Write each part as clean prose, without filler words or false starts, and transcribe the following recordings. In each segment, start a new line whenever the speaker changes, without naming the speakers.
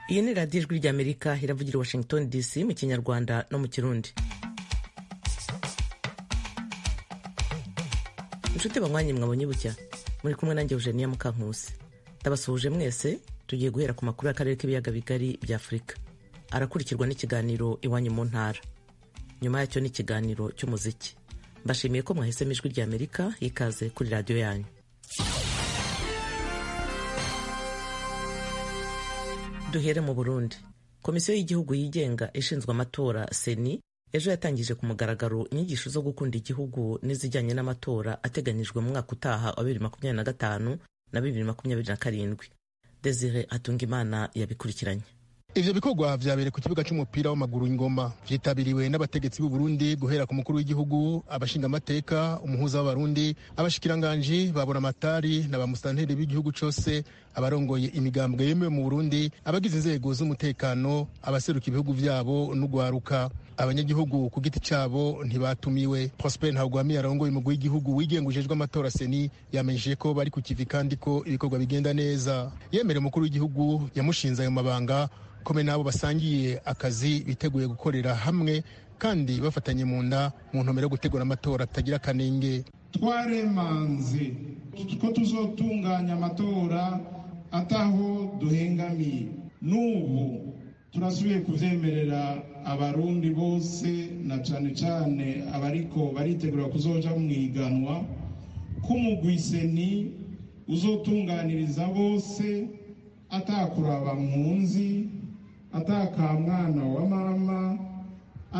iyi ni radiyo ijwi ry'amerika iravugira Washington DC mu kinyarwanda no mu kirundi. inshuti banywanyi mwabonye bucya muri kumwe nanjye Eugenia Mukankusi. Ndabasuhuje mwese. Tugiye guhera ku makuru y'akarere k'ibiyaga bigari bya Afurika, arakurikirwa n'ikiganiro iwanyu mu ntara. Nyuma yacyo ni ikiganiro cy'umuziki. Mbashimiye ko mwahisemo ijwi ry'Amerika, ikaze kuri radiyo yanyu. Duhere mu Burundi. Komisiyo y'igihugu yigenga ishinzwe amatora CENI ejo yatangije ku mugaragaro inyigisho zo gukunda igihugu n'izijyanye n'amatora ateganyijwe mu mwaka utaha wa 2025 na 2027. Desire Atungimana yabikurikiranye.
Ivyo bikorwa vyabereye ku kibuga c'umupira w'amaguru Ingoma, vyitabiriwe n'abategetsi b'u Burundi guhera ku mukuru w'igihugu, abashinga amateka, umuhuza w'abarundi, abashikiranganji, babura amatari na bamusanteri b'igihugu cose, abarongoye imigambwe yemewe mu Burundi, abagize inzego z'umutekano, abaseruka ibihugu vyabo n'ugwaruka. Abanyagihugu ku giti cabo ntibatumiwe. Prosper Ntagwami arongoye umugwi w'igihugu wigengujejwe amatora CENI yamenyesheje ko bari ku kivi kandi ko ibikorwa bigenda neza. Yemere umukuru w'igihugu yamushinze ayo mabanga kome nabo basangiye akazi biteguye gukorera hamwe kandi bafatanye mu nda mu ntumbero yo gutegura amatora atagira kanenge.
Twaremanze ko tuzotunganya amatora ataho duhengamiye. N'ubu turasubiye kuvyemerera abarundi bose na cane cane abariko baritegura kuzoja mu iganwa k'umugwi CENI uzotunganiriza bose atakuraba mpunzi, atakamwana wa mama,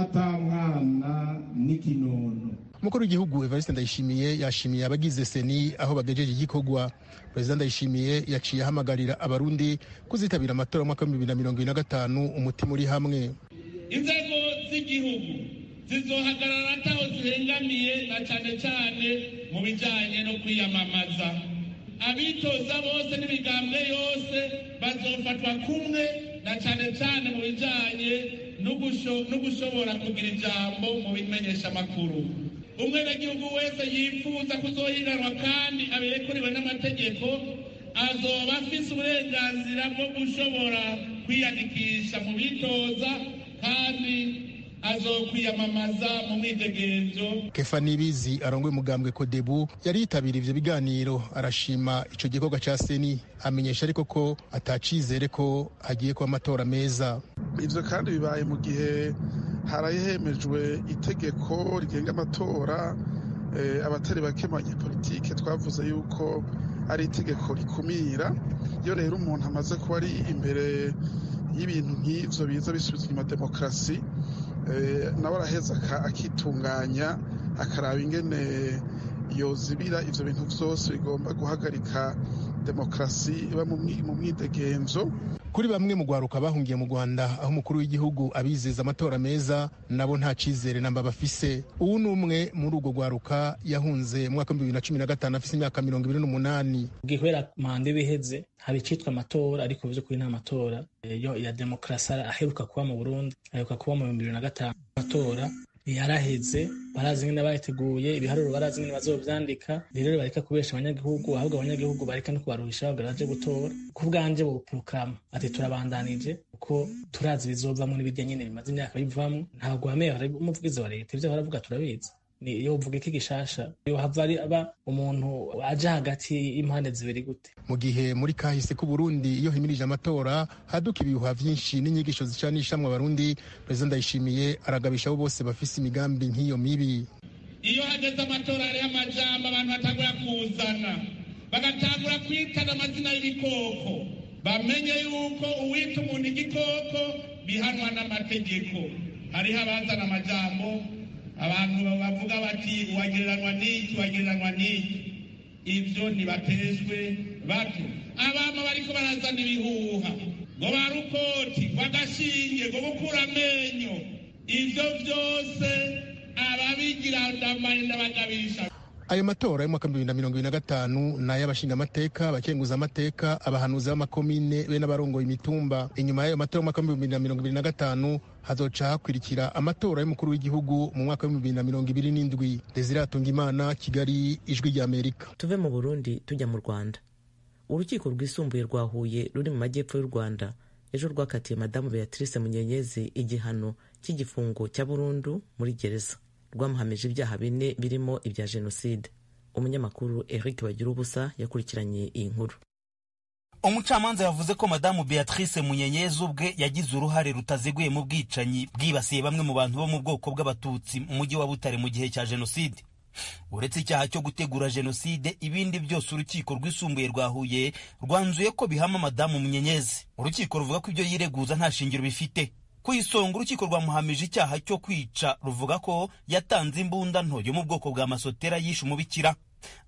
atamwana n'ikinono.
Umukuru w'igihugu Evariste Ndayishimiye yashimiye abagize CENI aho bagejeje igikorwa. Perezida Ndayishimiye yaciye ahamagarira abarundi kuzitabira amatora mu mwaka wa 2025 umutima uri hamwe.
Inzego z'igihugu zizohagarara ataho zihengamiye na cane cane mu bijanye no kwiyamamaza. Abitoza bose n'imigambwe yose bazofatwa kumwe na cane cane mu bijanye no gushobora kugira ijambo mu bimenyesha makuru. Umwenegihugu wese yifuza kuzohiganwa kandi aberekuriwe n'amategeko azoba afise uburenganzira bwo gushobora kwiyandikisha mu bitoza kandi azokwiyamamaza mu mwidegenzo.
Kefa Nibizi arongoye umugambwe Kodebu yari yitabiriye ivyo biganiro, arashima ico gikorwa ca CENI, amenyesha ariko ko atacizere ko hagiye kuba amatora meza.
Ivyo kandi bibaye mu gihe harahemejwe itegeko rigenga amatora. Abatari bake mu banyepolitike twavuze yuko ari itegeko rikumira. Iyo rero umuntu amaze kuba ari imbere y'ibintu nk'ivyo biza bisubiza inyuma demokarasi, nawe araheza akitunganya akaraba ingene yozibira ivyo bintu vyose bigomba guhagarika demokarasi iba mu mwidegenzo.
Kuri bamwe mu gwaruka bahungiye mu Rwanda aho umukuru w'igihugu abizeza amatora meza, nabo nta cizere namba bafise. Ubu numwe muri urwo gwaruka yahunze mu mwaka wa 2015 afise imyaka 28.
Gihwera mande biheze hari citwa amatora, ariko byo kuri nta matora yo ya demokarasi aheruka kuba mu Burundi, aheruka kuba mu 2005. Amatora yaraheze, barazi ngene bayiteguye, ibiharuro barazi ngene bazovyandika. Rero bareka kubesha abanyagihugu, ahubwo abanyagihugu bareka no kubaruhisha bagaraje gutora. Ku bwanje buprokama ati turabandanije uko turazi bizovamwe n'ibijya nyene bimaze imyaka bivamwe. Ntabwo hamwe umuvugizi wa leta ivyo baravuga turabizi. Ni yo uvuga iki gishasha yo havari aba umuntu aje hagati y'impande zibiri gute.
Mu gihe muri kahise ku Burundi iyo himirije amatora haduka ibihuha vyinshi n'inyigisho zicanishamwe abarundi, Perezida Ndayishimiye aragabisha abo bose bafise imigambi nk'iyo mibi.
Iyo hageze amatora ari amajambo abantu batangura kuzana, bagatangura kwitana amazina y'ibikoko, bamenye yuko uwita umuntu igikoko bihanwa n'amategeko. Hariho abazana amajambo abantu bavuga bati wagereranwa n'iki. Ivyo nibatezwe bato. Abama bariko barazana ibihuha ngo barukoti bagashinge ngo gukura amenyo. Ivyo vyose ababigira ndamarinda bagabisha.
Ayo matora y'umwaka 2025 na y'abashinga amateka, abakenguza amateka, abahanuzi b'amakomine be n'abarongoye imitumba. Inyuma y'ayo matora y'umwaka 2025 hazoca hakurikira amatora y'umukuru w'igihugu mu mwaka wa 2027. Desire Atungimana, Kigali, Ijwi ry'Amerika.
Tuve mu Burundi tujya mu Rwanda. Urukiko rwisumbuye rwa Huye ruri mu majyepfo y'u Rwanda ejo rwakatiye madamu Beatrice Munyenyezi igihano cy'igifungo cya burundu muri gereza. Rwamuhamije ibyaha 4 birimo ibya jenoside. Umunyamakuru Eric Bagirubusa yakurikiranye iyi nkuru.
Umucamanza yavuze ko madamu Beatrice Munyenyezi ubwe yagize uruhare rutaziguye mu bwicanyi bwibasiye bamwe mu bantu bo mu bwoko bw'abatutsi mu mujyi wa Butare mu gihe cya jenoside. Uretse icyaha cyo gutegura jenoside, ibindi byose urukiko rwisumbuye rwa Huye rwanzuye ko bihama madamu Munyenyezi. Urukiko ruvuga ko ibyo yireguza nta shingiro bifite. Ku isonga urukiko rwamuhamije icyaha cyo kwica ruvuga ko yatanze imbunda nto yo mu bwoko bwa masotera yishe umubikira.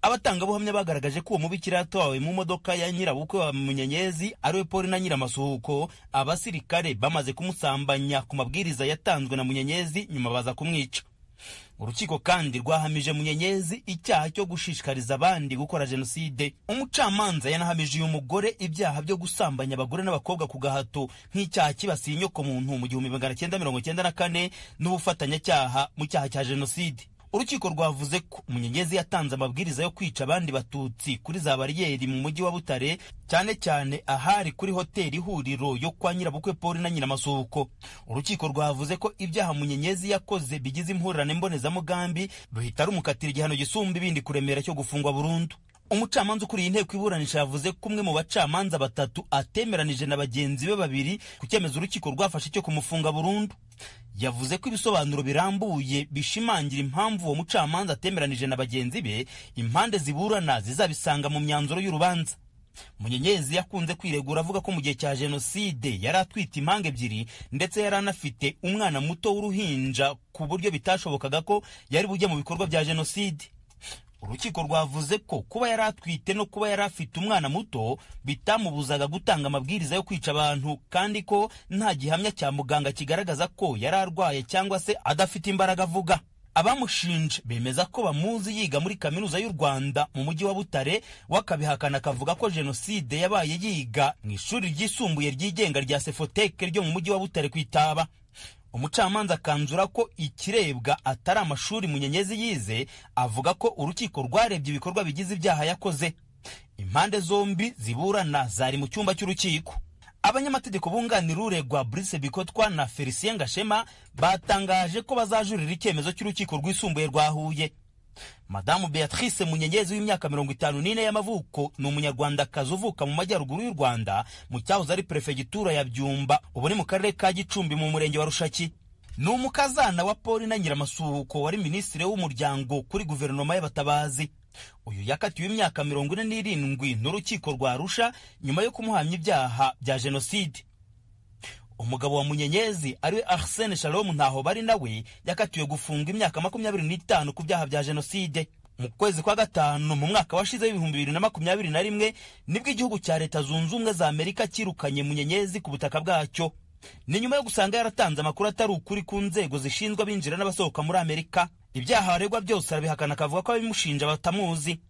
Abatangabuhamya bagaragaje ko uwo mubikira yatwawe mu modoka ya nyirabukwe wa Munyenyezi ariwe Paul na Nyiramasuhuko. Abasirikare bamaze kumusambanya ku mabwiriza yatanzwe na Munyenyezi, nyuma baza kumwica. Urukiko kandi rwahamije Munyenyezi icyaha cyo gushishikariza abandi gukora jenoside. Umucamanza yanahamije uyu mugore ibyaha byo gusambanya abagore n'abakobwa ku gahato nk'icyaha kibasiye inyoko muntu mu 1994 n'ubufatanyacyaha mu cyaha cya jenoside. Urukiko rwavuze ko Munyenyezi yatanze amabwiriza yo kwica abandi batutsi kuri za bariyeri mu mujyi wa Butare, cyane cyane ahari kuri hoteli Ihuriro yo kwa nyirabukwe Paul na Nyiramasuhuko. Urukiko rwavuze ko ibyaha Munyenyezi yakoze bigize impurirane mbonezamugambi, ruhita rumukatira igihano gisumba ibindi kuremera cyo gufungwa burundu. Umucamanza ukuriye inteko iburanisha yavuze ko umwe mu bacamanza batatu atemeranije na bagenzi be babiri ku cyemezo urukiko rwafashe cyo kumufunga burundu. Yavuze ko ibisobanuro birambuye bishimangira impamvu uwo mucamanza atemeranije na bagenzi be impande ziburana zizabisanga mu myanzuro y'urubanza. Munyenyezi yakunze kwiregura avuga ko mu gihe cya jenoside yari atwite impanga ebyiri ndetse yari anafite umwana muto w'uruhinja ku buryo bitashobokaga ko yari bujye mu bikorwa bya jenoside. Urukiko rwavuze ko kuba yari atwite no kuba yari afite umwana muto bitamubuzaga gutanga amabwiriza yo kwica abantu, kandi ko nta gihamya cya muganga kigaragaza ko yari arwaye cyangwa se adafite imbaraga avuga. Abamushinje bemeza ko bamuzi yiga muri kaminuza y'u Rwanda mu mujyi wa Butare, wakabihakana akavuga ko jenoside yabaye yiga mu ishuri ryisumbuye ryigenga rya Sefoteke ryo mu mujyi wa Butare kwitaba. Umucamanza kanzura ko ikirebwa atari amashuri Munyenyezi yize, avuga ko urukiko rwarebye ibikorwa bigize ibyaha yakoze. Impande zombi ziburana zari mu cyumba cy'urukiko. Abanyamategeko bunganira uregwa Brice Bikotwa na Felicien Gashema batangaje ko bazajurira icyemezo cy'urukiko rwisumbuye rwa Huye. Madamu Beatrice Munyenyezi w'imyaka 54 y'amavuko ni umunyarwandakazi uvuka mu majyaruguru y'u Rwanda mu cyahoze ari prefegitura ya Byumba, ubu ni mu karere ka Gicumbi mu murenge wa Rushaki. Ni umukazana wa Paul na Nyiramasuhuko wari minisitiri w'umuryango kuri guverinoma y'abatabazi. Uyu yakatiwe imyaka 47 n'urukiko rwa Arusha nyuma yo kumuhamya ibyaha bya jenoside. Umugabo wa Munyenyezi ariwe Arsene Shalom ntaho bari nawe yakatiwe gufunga imyaka 25 ku byaha bya jenoside. Mu kwezi kwa gatanu mu mwaka washize 2021 nibwo igihugu cya Leta Zunze Ubumwe za Amerika kirukanye Munyenyezi ku butaka bwacyo. Ni nyuma yo gusanga yaratanze amakuru atari ukuri ku nzego zishinzwe abinjira n'abasohoka muri Amerika. Ibyaha aregwa byose arabihakana akavuga ko abimushinja batamuzi.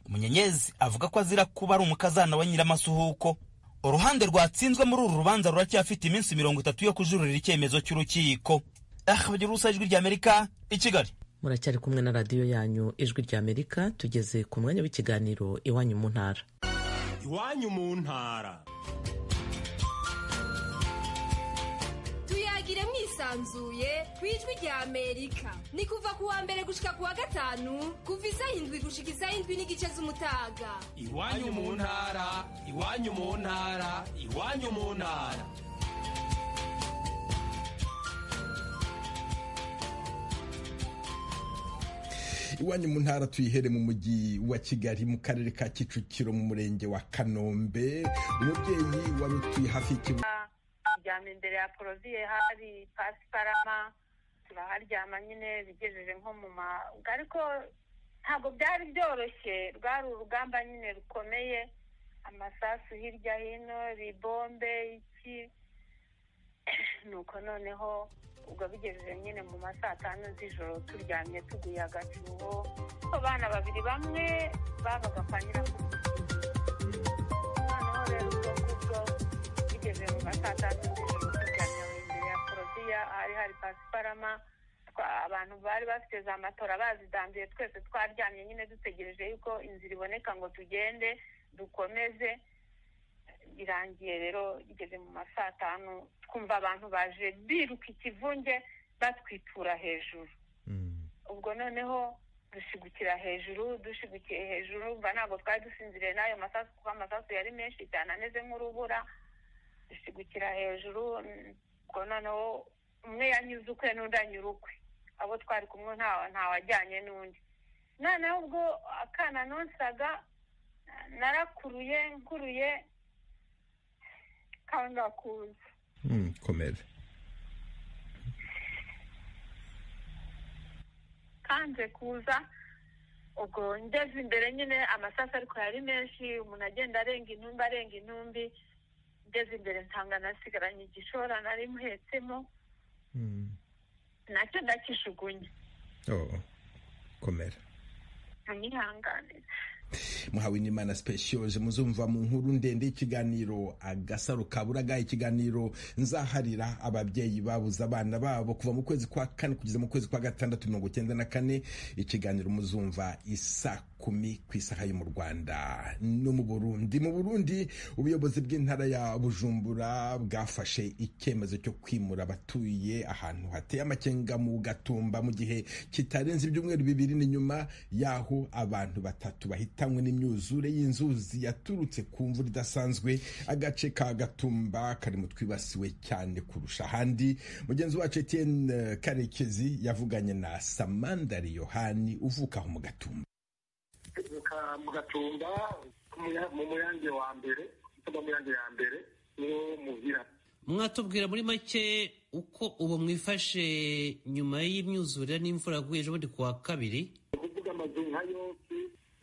Munyenyezi avuga ko azira kuba ari umukazana wa Nyiramasuhuko. Uruhande rwatsinzwe muri uru rubanza ruracyafite iminsi 30 yo kujurira icyemezo cy'urukiko. Bagirubusa Ijwi ry'Amerika i Kigali.
Muracyari kumwe na radio yanyu Ijwi ry'Amerika, tugeze ku mwanya w'ikiganiro Iwanyu mu ntara.
Iwanyu mu ntara.
Tuyagire mwisanzuye ku Ijwi ry'Amerika. Ni kuva ku wa mbere gushika ku wa gatanu kuva isaha 7 gushika isaha 7:30 z'umutaga.
Iwanyu mu ntara, iwanyu mu ntara, iwanyu mu ntara.
Iwanyu mu ntara tuyihere mu mujyi wa Kigali mu karere ka Kicukiro mu murenge wa Kanombe. Umubyeyi wari utuye hafi y'ikibuga
ryamye imbere ya Poroviye hari pasiparama, turaharyama nyine bigejeje nko mu ariko ntabwo byari byoroshye, rwari urugamba nyine rukomeye, amasasu hirya hino, ribombe iki nuko noneho ubwo bigejeje nyine mu masaa 5 z'ijoro turyamye tuguye agacuho. Abana babiri bamwe babaga kwa nyirakuru, noneho rero ubwo bigejeje mu masaa 5 z'ijoro turyamye imbere ya Poroviye hari pasiparama. Abantu bari bafite za matora bazidambiye, twese twaryamye nyine dutegereje yuko inzira iboneka ngo tugende dukomeze. irangiye rero igeze mu ma saa tanu twumva abantu baje biruka ikivunge batwitura hejuru. Ubwo noneho dushigukiye hejuru mva ntabwo twari dusinziriye n'ayo masasu kuko amasasu yari menshi cyane ameze nk'urubura. Dushigukira hejuru, ubwo noneho umwe yanyuze ukwe n'undi anyura ukwe, abo twari kumwe ntawajyanye n'undi. Noneho ubwo akana nonsaga nkuruye kanga kuza.
Komera.
Kanze kuza, ubwo ngeze imbere nyine amasasu ariko yari menshi, umuntu agenda arenga intumbi. Ngeze imbere nsanga nasigaranye igishora nari muhetsemo, nacyo ndakishugunye.
Komera.
Nyihanganira.
Muhawinimana Speciose muzumva mu nkuru ndende y'ikiganiro Agasaro Kaburaga, ikiganiro nzaharira ababyeyi babuze abana babo kuva mu kwezi kwa 4 kugeza mu kwezi kwa 6 1994. Ikiganiro muzumva isa 10 ku isaha yo mu Rwanda no mu Burundi. Mu Burundi ubuyobozi bw'intara ya Bujumbura bwafashe icyemezo cyo kwimura abatuye ahantu hateye amakenga mu Gatumba mu gihe kitarenze ibyumweru 2 nyuma yaho abantu batatu bahitanywe n'imyuzure y'inzuzi yaturutse ku mvura idasanzwe. Agace ka Gatumba kari mu twibasiwe cyane kurusha ahandi. Mugenzi wacu Etienne Karekezi yavuganye na Samandari Yohani uvuka mu Gatumba.
Mu Gatumba mu muyange wa mbere, mu muyange ya mbere no muhira.
Mwatubwira muri make uko ubu mwifashe nyuma y'imyuzure n'imvura yaguye ejo bundi kuwa 2?
Kuvuga amazu nka yose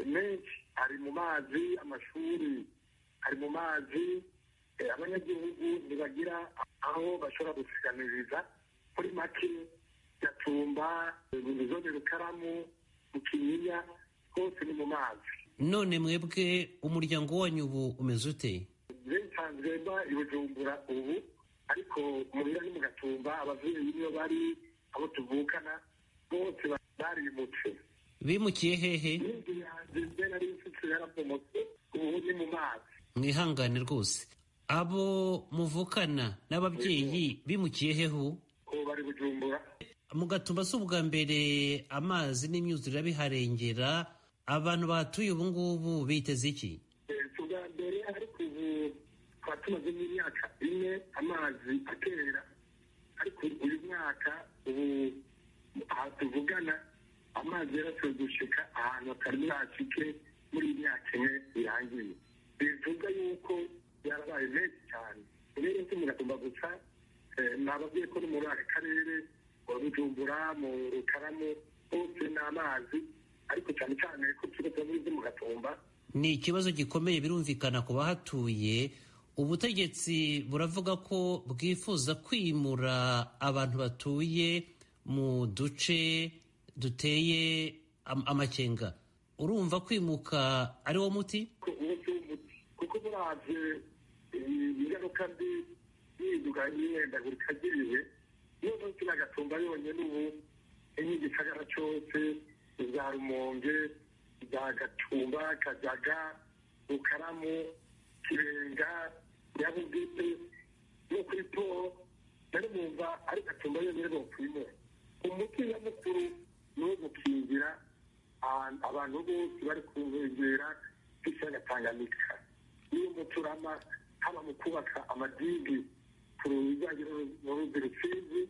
menshi ari mu mazi, amashuri ari mu mazi, abanyagihugu ntibagira aho bashobora gusiganiriza. Muri make Gatumba, Zone Rukaramu, mu Kinyinya hose ni mu mazi.
None mwebwe umuryango wanyu ubu umeze ute?
Nsanzwe mba i Bujumbura ubu, ariko muhira ni mu Gatumba. Abavyeyi niyo bari, abo tuvukana bose barimutse.
Bimukiye hehe? Mwihangane rwose. Abo muvukana n'ababyeyi bimukiye hehe?
Bari Bujumbura.
Mu Gatumba si ubwa mbere amazi n'imyuzure biharengera. Abantu batuye ubu ngubu biteze iki?
Ubwa mbere ariko ubu twatumaze imyaka 4 amazi atera, ariko uyu mwaka ubu tuvugana amazi yarashoboye gushika ahantu atari yacike muri imyaka 4 irangiye. Bivuga yuko yarabaye menshi cyane. Rero mu Gatumba gusa nababwiye ko muri aka karere wa Bujumbura, mu Rukaramu hose n'amazi, ariko cyane cyane ko tuba muri mu Gatumba.
Ni ikibazo gikomeye birumvikana ku bahatuye. Ubutegetsi buravuga ko bwifuza kwimura abantu batuye mu duce duteye amakenga. Urumva kwimuka ari wo muti?
Kuko buravye ingaruka mbi yiduga y'imyendagurika ry'ibihe, niyo munsi na Gatumba yonyene ubu igisagara cyose, za Rumonge, za Gatumba, Kajaga, Rukaramu, Kirenga, Nyabugete no kwito nari mumva ari Gatumba yonyene bokwimura. Umuti nyamukuru ni uwo gukingira abantu bose bari kunkengera z'ikiyaga Tanganyika. Niyo muturama haba mu kubaka amadigi ku bijyanye n'uruzi Rusizi,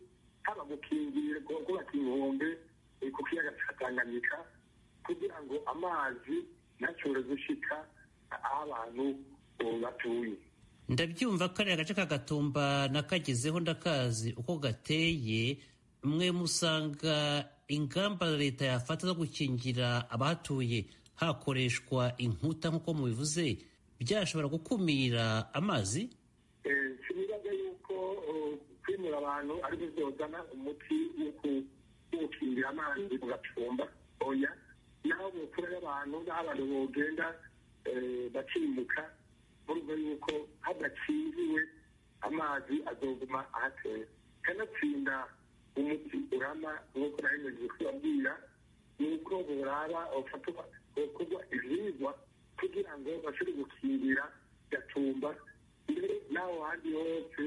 haba gukingira kubaka inkombe ku kiyaga cya Tanganyika kugira ngo amazi ntashobore gushika aho abantu batuye.
Ndabyumva ko ari agace ka Gatumba nakagezeho ndakazi uko gateye. Mwe musanga ingamba leta yafata zo gukingira abahatuye hakoreshwa inkuta nk'uko mubivuze byashobora gukumira amazi?
Sinibaza yuko kwimura abantu ari byo byozana umuti wo gukingira amazi mu Gatumba. Oya, naho mukura y'abantu n'abantu bogenda bakimuka, urumva yuko hadakingiwe amazi azoguma ahateye. Kanatsinda umuti urama nk'uko nahemeje kubabwira, ni uko buraba gukorwa ivyigwa kugira ngo bashobore gukingira Gatumba mbere n'aho handi hose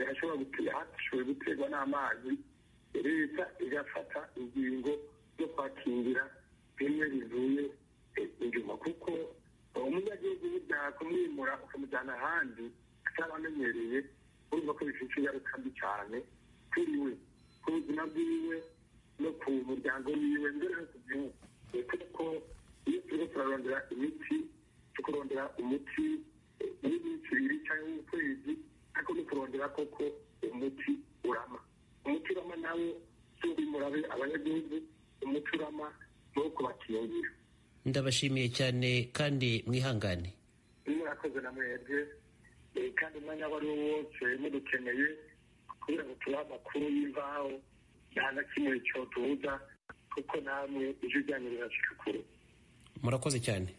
hashoboye guterwa n'amazi leta igafata ingingo zo kwakingira bimwe bivuye inyuma kuko umunyagihugu burya kumwimura ukamujyana ahandi atabamenyereye urumva ko bifite ingaruka mbi cyane kuri we ku buzima bwiwe no ku muryango wiwe mbere no ku gihugu kuko iyo turimo turarondera imiti tukurondera umuti w'iminsi ibiri cyangwa w'ukwezi ariko no kurondera koko umuti urama nawo si murabe abanyagihugu umuti urama no kubakingira.
Ndabashimiye cyane kandi mwihangane.
Murakoze na mwebwe kandi umwanya wari wose mudukeneye kugira ngo tubahe amakuru y'imvaho nta na kimwe cyo tubuza kuko namwe ijwi ryanyu rirashika kure.
Murakoze cyane.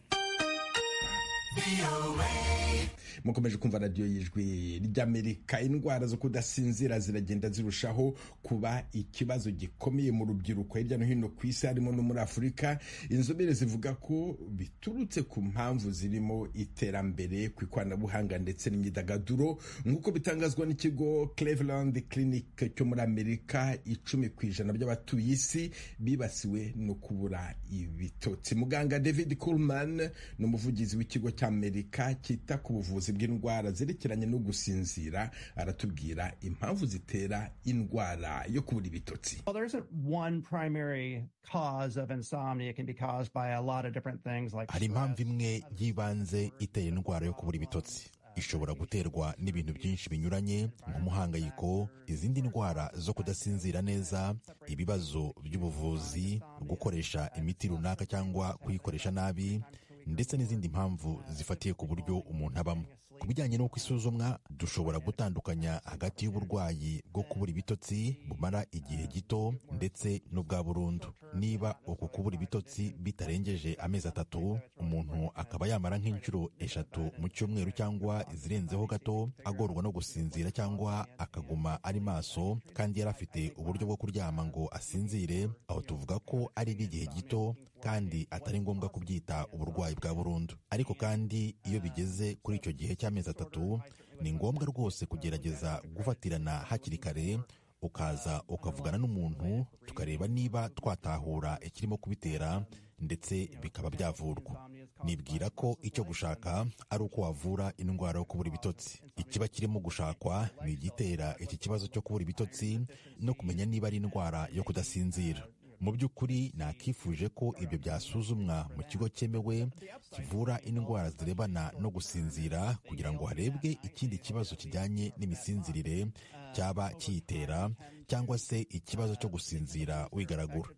mukomeje kumva radiyo y'ijwi ry'Amerika. Indwara zo kudasinzira ziragenda zirushaho kuba ikibazo gikomeye mu rubyiruko hirya no hino ku isi harimo no muri Afurika. Inzobere zivuga ko biturutse ku mpamvu zirimo iterambere ku ikoranabuhanga ndetse n'imyidagaduro nk'uko bitangazwa n'ikigo Cleveland Clinic cyo muri Amerika. 10% by'abatuye isi bibasiwe no kubura ibitotsi. Muganga David Coleman ni umuvugizi w'ikigo cy'Amerika cyita ku buvuzi bw'indwara zerekeranye no gusinzira, aratubwira impamvu zitera indwara yo kubura ibitotsi.
Well, there isn't one primary cause of insomnia. It can be caused by a lot of different things like
hari impamvu imwe y'ibanze itera indwara yo kubura ibitotsi. Ishobora guterwa n'ibintu byinshi binyuranye nk'umuhangayiko, izindi ndwara zo kudasinzira neza, ibibazo by'ubuvuzi, gukoresha imiti runaka cyangwa kuyikoresha nabi, ndetse n'izindi mpamvu zifatiye ku buryo umuntu abamo. Ku bijyanye n'uko isuzumwa, dushobora gutandukanya hagati y'uburwayi bwo kubura ibitotsi bumara igihe gito ndetse n'ubwa burundu. Niba uku kubura ibitotsi bitarengeje amezi 3, umuntu akaba yamara nk'inshuro 3 mu cyumweru cyangwa izirenzeho gato, agorwa no gusinzira cyangwa akaguma ari maso kandi yari afite uburyo bwo kuryama ngo asinzire, aho tuvuga ko ari igihe gito kandi atari ngombwa kubyita uburwayi bwa burundu. Ariko kandi iyo bigeze kuri icyo gihe cy'amezi 3, ni ngombwa rwose kugerageza gufatirana hakiri kare, ukaza ukavugana n'umuntu tukareba niba twatahura ikirimo kubitera ndetse bikaba byavurwa. Nibwira ko icyo gushaka ari uko wavura indwara yo kubura ibitotsi. Ikiba kirimo gushakwa ni igitera iki kibazo cyo kubura ibitotsi no kumenya niba ari indwara yo kudasinzira. Mu by'ukuri nakifuje ko ibyo byasuzumwa mu kigo cyemewe kivura indwara zirebana no gusinzira kugira ngo harebwe ikindi kibazo kijyanye n'imisinzirire cyaba kiyitera cyangwa se ikibazo cyo gusinzira wigaragura.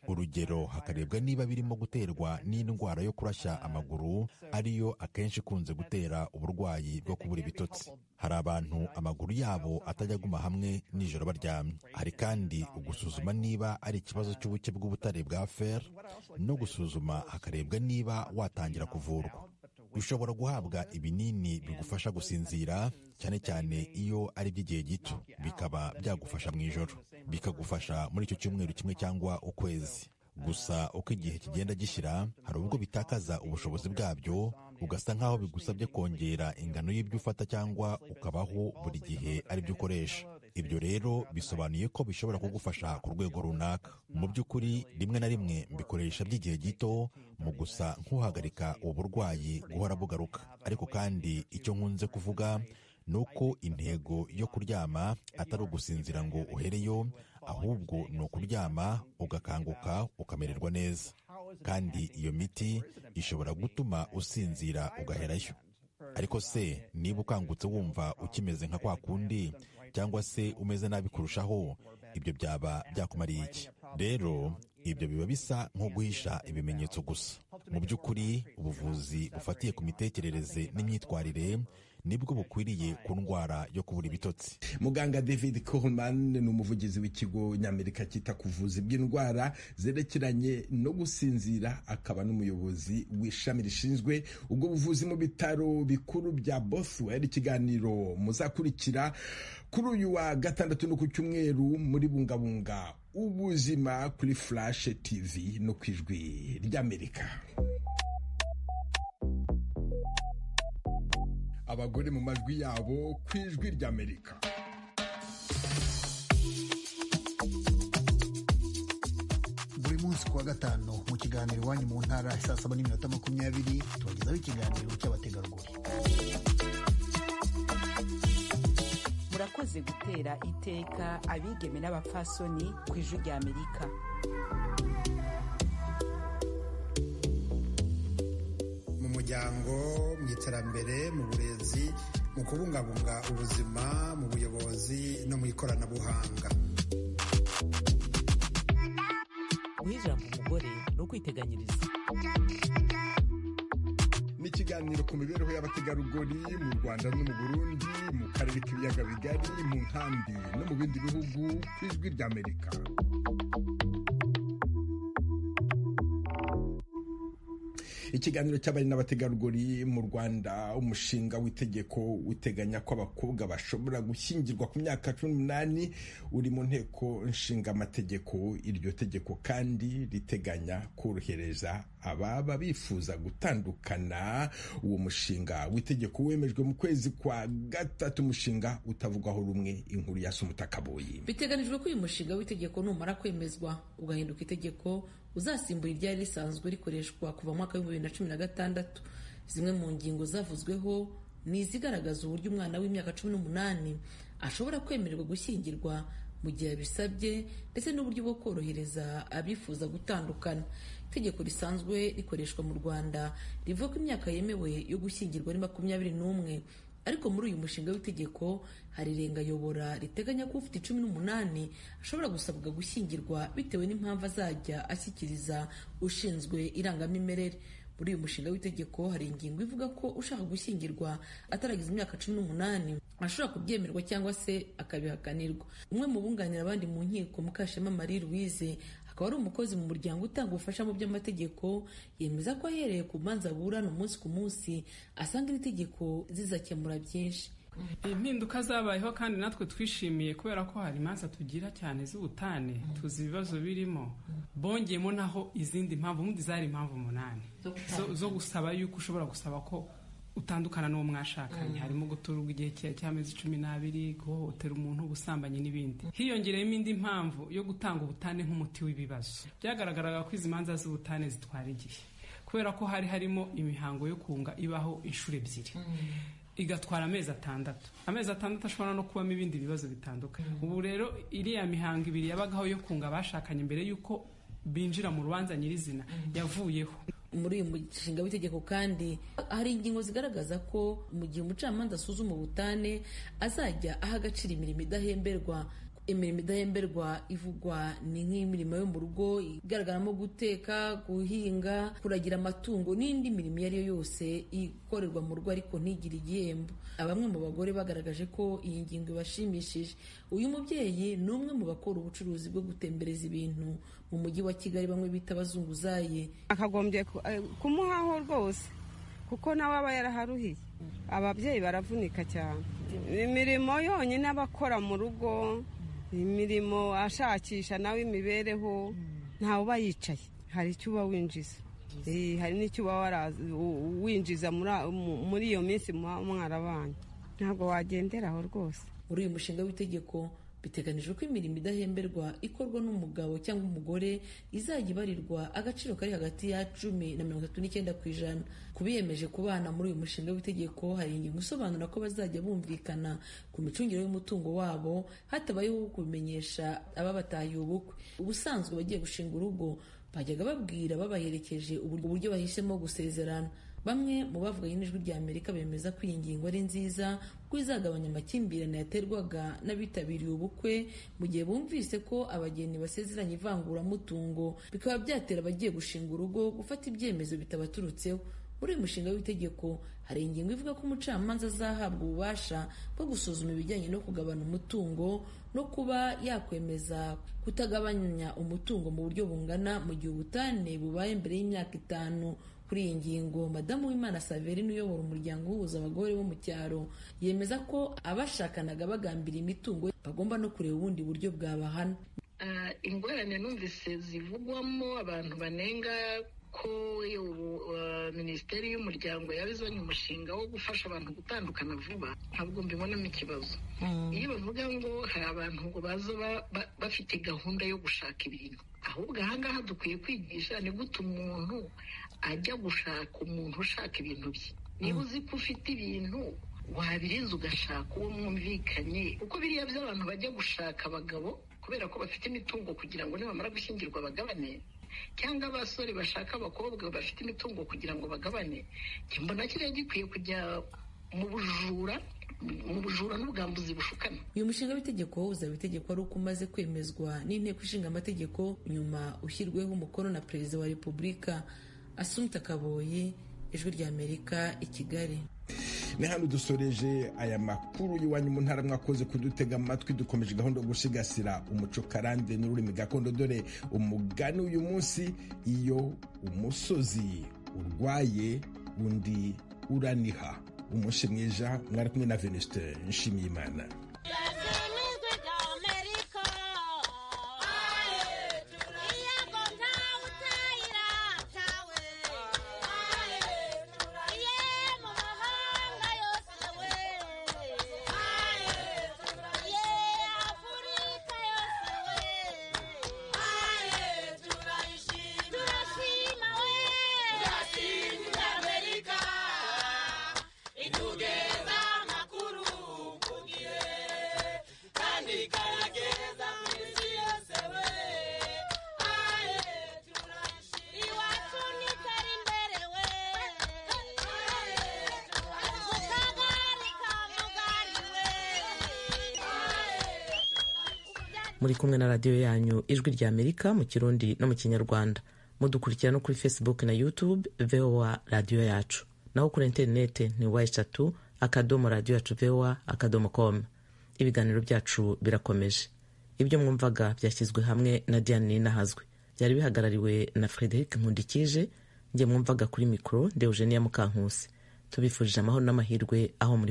Urugero, hakarebwa niba birimo guterwa n'indwara yo kurashya amaguru, ariyo akenshi ikunze gutera uburwayi bwo kubura ibitotsi. Hari abantu amaguru yabo atajya aguma hamwe nijoro baryamye. Hari kandi ugusuzuma niba ari ikibazo cy'ubuke bw'ubutare bwa fer, no gusuzuma hakarebwa niba watangira kuvurwa. Ushobora guhabwa ibinini bigufasha gusinzira, cyane cyane iyo ari by'igihe gito, bikaba byagufasha mu ijoro, bikagufasha muri icyo cyumweru kimwe cyangwa ukwezi. Gusa uko igihe kigenda gishyira, hari ubwo bitakaza ubushobozi bwabyo, ugasa nk'aho bigusabye kongera ingano y'ibyo ufata cyangwa ukabaho buri gihe ari byo ukoresha. Ibyo rero bisobanuye ko bishobora kugufasha ku rwego runaka. Mu by'ukuri rimwe na rimwe mbikoresha by'igihe gito mu gusa nk'uhagarika uburwayi guhora bugaruka. Ariko kandi icyo nkunze kuvuga ni uko intego yo kuryama atari ugusinzira ngo uhereyo, ahubwo ni ukuryama ugakanguka ukamererwa neza. Kandi iyo miti ishobora gutuma usinzira ugaherayo. Ariko se niba ukangutse wumva ukimeze nka kwa kundi cyangwa se umeze nabi kurushaho, ibyo byaba byakumariye iki? Rero ibyo biba bisa nko guhisha ibimenyetso gusa. Mu by'ukuri ubuvuzi bufatiye ku mitekerereze n'imyitwarire nibwo bukwiriye ku ndwara yo kubura ibitotsi.
Muganga David Coleman ni umuvugizi w'ikigo ny'Amerika cyita ku buvuzi bw'indwara zerekeranye no gusinzira, akaba n'umuyobozi w'ishami rishinzwe ubwo buvuzi mu bitaro bikuru bya Bothwell. Ikiganiro muzakurikira kuri uyu wa gatandatu no ku cyumweru muri Bungabunga ubuzima kuri Flash TV no ku Ijwi ry'Amerika. abagore mu majwi yabo ku ijwi ry'Amerika.
buri munsi kuwa gatanu mu kiganiro iwanyu mu ntara saa 7:20 tubagezaho ikiganiro cy'abategarugori.
murakoze gutera iteka abigeme n'abapfasoni ku ijwi ry'Amerika.
mu muryango, mu iterambere, mu burezi, mu kubungabunga ubuzima, mu buyobozi no mu ikoranabuhanga.
guha ijambo umugore no kwiteganyiriza.
N'ikiganiro ku mibereho y'abategarugori mu Rwanda no mu Burundi, mu karere k'ibiyaga bigari, mu nkambi no mu bindi bihugu ku ijwi ry'Amerika. Ikiganiro cy'abari n'abategarugori mu Rwanda, umushinga w'itegeko uteganya ko abakobwa bashobora gushyingirwa ku myaka 18 uri mu nteko nshinga amategeko. Iryo tegeko kandi riteganya korohereza ababa bifuza gutandukana. Uwo mushinga w'itegeko wemejwe mu kwezi kwa gatatu, umushinga utavugwaho rumwe. Inkuru ya Sumutakaboyi.
Biteganijwe ko uyu mushinga w'itegeko numara kwemezwa ugahinduka itegeko uzasimbura iryari risanzwe rikoreshwa kuva mu mwaka wa 2016. Zimwe mu ngingo zavuzweho ni izigaragaza uburyo umwana w'imyaka 18 ashobora kwemererwa gushyingirwa mu gihe abisabye, ndetse n'uburyo bwo korohereza abifuza gutandukana. Itegeko risanzwe rikoreshwa mu Rwanda rivuga ko imyaka yemewe yo gushyingirwa ari 21, ariko muri uyu mushinga w'itegeko hari irengayobora riteganya ko ufite 18 ashobora gusabwa gushyingirwa bitewe n'impamvu azajya ashyikiriza ushinzwe irangamimerere. Muri uyu mushinga w'itegeko hari ingingo ivuga ko ushaka gushyingirwa ataragize imyaka 18 ashobora kubyemerwa cyangwa se akabihakanirwa. Umwe mu bunganira abandi mu nkiko, Mukashema Marie Louise, akaba ari umukozi mu muryango utanga ubufasha mu by'amategeko, yemeza ko ahereye ku manza burana umunsi ku munsi asanga iri tegeko zizakemura byinshi.
Impinduka zabayeho kandi natwe twishimiye, kubera ko hari imanza tugira cyane z'ubutane, tuzi ibibazo birimo. Bongeyemo naho izindi mpamvu, mundi zari impamvu 8 zo gusaba yuko ushobora gusaba ko utandukana n'uwo mwashakanye. Harimo guturwa igihe cy'amezi 12, guhohotera umuntu, ubusambanyi n'ibindi. Hiyongereyemo indi mpamvu yo gutanga ubutane nk'umuti w'ibibazo. Byagaragaraga ko izi manza z'ubutane zitwara igihe, kubera ko harimo imihango yo kunga ibaho inshuro 2, igatwara amezi 6. Amezi 6 ashobora no kubamo ibindi bibazo bitandukanye. Ubu rero iriya mihango 2 yabagaho yo kunga abashakanye mbere yuko binjira mu rubanza nyirizina yavuyeho.
Muri uyu mushinga w'itegeko kandi hari ingingo zigaragaza ko mu gihe umucamanza asuzuma ubutane azajya aha agaciro imirimo idahemberwa. Imirimo idahemberwa ivugwa ni nk'imirimo yo mu rugo igaragaramo guteka, guhinga, kuragira amatungo n'indi mirimo iyo ari yo yose ikorerwa mu rugo ariko ntigire igihembo. Bamwe mu bagore bagaragaje ko iyi ngingo ibashimishije. Uyu mubyeyi ni umwe mu bakora ubucuruzi bwo gutembereza ibintu mu mujyi wa Kigali, bamwe bita abazunguzaye.
Akagombye kumuhaho rwose kuko nawe aba yaraharuhiye. Ababyeyi baravunika cyane. Imirimo yonyine abakora mu rugo, imirimo ashakisha nawe imibereho, ntawe uba yicaye. Hari icyo uba winjiza, hari n'icyo uba winjiza muri iyo minsi mwarabanye. Ntabwo wagenderaho rwose.
Muri uyu mushinga w'itegeko biteganijwe ko imirimo idahemberwa ikorwa n'umugabo cyangwa umugore izajya ibarirwa agaciro kari hagati ya 10 na 39%. Kubiyemeje kubana muri uyu mushinga w'itegeko hari ingingo isobanura ko bazajya bumvikana ku micungire y'umutungo wabo hatabayeho kubimenyesha ababatahiye ubukwe. Ubusanzwe bagiye gushinga urugo bajyaga babwira babaherekeje uburyo bahisemo gusezerana. Bamwe mu bavuganye n'ijwi ry'Amerika bemeza ko iyi ngingo ari nziza kuko izagabanya amakimbirane yaterwaga n'abitabiriye ubukwe mu gihe bumvise ko abageni basezeranye ivanguramutungo, bikaba byatera abagiye gushinga urugo gufata ibyemezo bitabaturutseho. Muri uyu mushinga w'itegeko hari ingingo ivuga ko umucamanza azahabwa ububasha bwo gusuzuma ibijyanye no kugabana umutungo no kuba yakwemeza kutagabanya umutungo mu buryo bungana mu gihe ubutane bubaye mbere y'imyaka 5. Kuri iyi ngingo, Madamu Uwimana Saverine uyobora umuryango uhuza abagore bo mu cyaro yemeza ko abashakanaga bagambira imitungo bagomba no kureba ubundi buryo bwabahana.
ingorane numvise zivugwamo abantu banenga ko minisiteri y'umuryango yabizanye umushinga wo gufasha abantu gutandukana vuba, ntabwo mbibonamo ikibazo. Iyo bavuga ngo hari abantu ngo baza bafite gahunda yo gushaka ibintu, ahubwo ahangaha dukwiye kwigisha ni gute umuntu ajya gushaka umuntu ushaka ibintu bye. Niba uzi ko ufite ibintu wabirinze ugashaka uwo mwumvikanye, kuko biriya by'abantu bajya gushaka abagabo kubera ko bafite imitungo kugira ngo nibamara gushyingirwa bagabane, cyangwa abasore bashaka abakobwa bafite imitungo kugira ngo bagabane, mbona kiriya gikwiye kujya mu bujura n'ubwambuzi bushukana.
Uyu mushinga w'itegeko uzaba itegeko ari uko umaze kwemezwa n'inteko ishinga amategeko, nyuma ushyirweho umukono na perezida wa repubulika. Assumpta Kaboyi, Ijwi ry'Amerika, i Kigali.
Ni hano dusoreje aya makuru y'iwanyu mu ntara. Mwakoze kudutega amatwi. Dukomeje gahunda yo gusigasira umuco karande n'ururimi gakondo. Dore umugani uyu munsi: iyo umusozi urwaye undi uraniha. Umunsi mwiza. Mwari kumwe na Venuste Nshimiyimana.
muri kumwe na radiyo yanyu Ijwi ry'Amerika mu Kirundi no mu Kinyarwanda. Mudukurikira no kuri Facebook na YouTube VOA radiyo yacu, naho kuri interinete ni wa3.radio-yacu-voa.com. Ibiganiro byacu birakomeje. Ibyo mwumvaga byashyizwe hamwe na Diane Ninahazwe, byari bihagarariwe na Frederic Nkundikije. Njye mwumvaga kuri mikoro ndi Eugenia Mukankusi. Tubifurije amahoro n'amahirwe aho muri